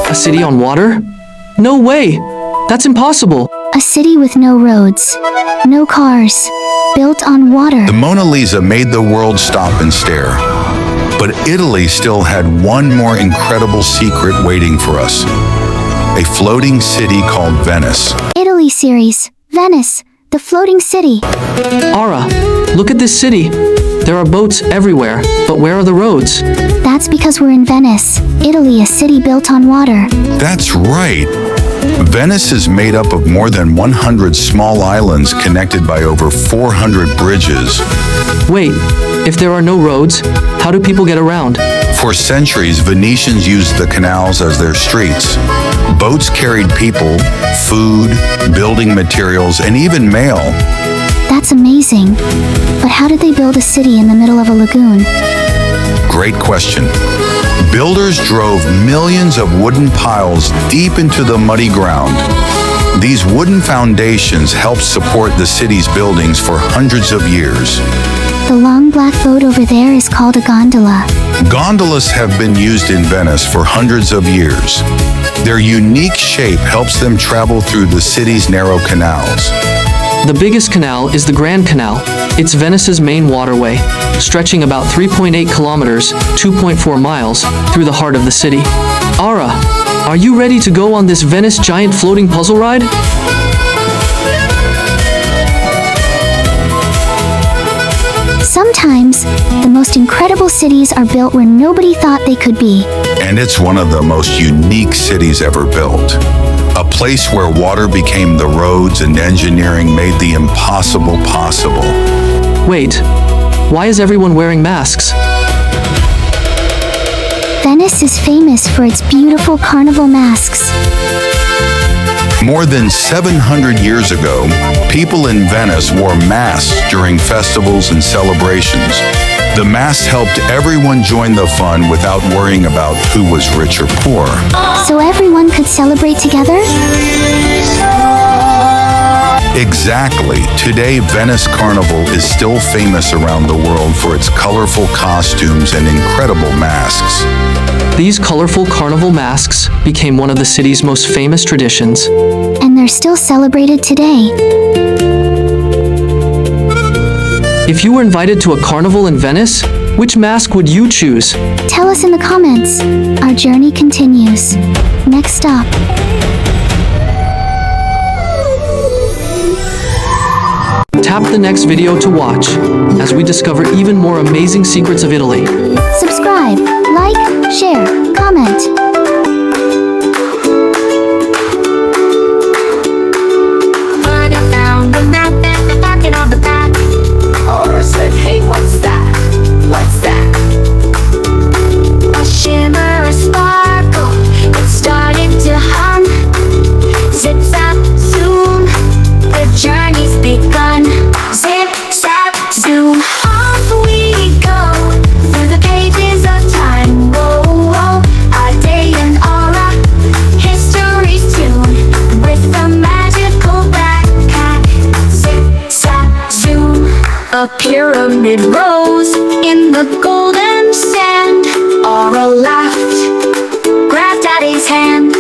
A city on water? No way! That's impossible! A city with no roads, no cars, built on water. The Mona Lisa made the world stop and stare. But Italy still had one more incredible secret waiting for us. A floating city called Venice. Italy series, Venice, the floating city. Ara, look at this city. There are boats everywhere, but where are the roads? That's because we're in Venice, Italy, a city built on water. That's right. Venice is made up of more than 100 small islands connected by over 400 bridges. Wait, if there are no roads, how do people get around? For centuries, Venetians used the canals as their streets. Boats carried people, food, building materials, and even mail. That's amazing. But how did they build a city in the middle of a lagoon? Great question. Builders drove millions of wooden piles deep into the muddy ground. These wooden foundations helped support the city's buildings for hundreds of years. The long black boat over there is called a gondola. Gondolas have been used in Venice for hundreds of years. Their unique shape helps them travel through the city's narrow canals. The biggest canal is the Grand Canal. It's Venice's main waterway, stretching about 3.8 kilometers, 2.4 miles, through the heart of the city. Ara, are you ready to go on this Venice giant floating puzzle ride? Sometimes, the most incredible cities are built where nobody thought they could be. And it's one of the most unique cities ever built. A place where water became the roads and engineering made the impossible possible. Wait, why is everyone wearing masks? Venice is famous for its beautiful carnival masks. More than 700 years ago, people in Venice wore masks during festivals and celebrations. The masks helped everyone join the fun without worrying about who was rich or poor. So everyone could celebrate together? Exactly. Today, Venice Carnival is still famous around the world for its colorful costumes and incredible masks. These colorful carnival masks became one of the city's most famous traditions. And they're still celebrated today. If you were invited to a carnival in Venice, which mask would you choose? Tell us in the comments. Our journey continues. Next stop. Tap the next video to watch, as we discover even more amazing secrets of Italy. Subscribe, like, share, comment. I found the map and the pocket on the back. Or said, hey, what's that? What's that? A shimmer, a sparkle, it started to hum. Zip, zap, zoom, the journey's begun. Zip, zap, zoom, off we go through the pages of time. Whoa, whoa, a day in aura, history's tune with the magical backpack. Zip, zap, zoom, a pyramid rose in the golden sand. Aura laughed, grabbed Daddy's hand.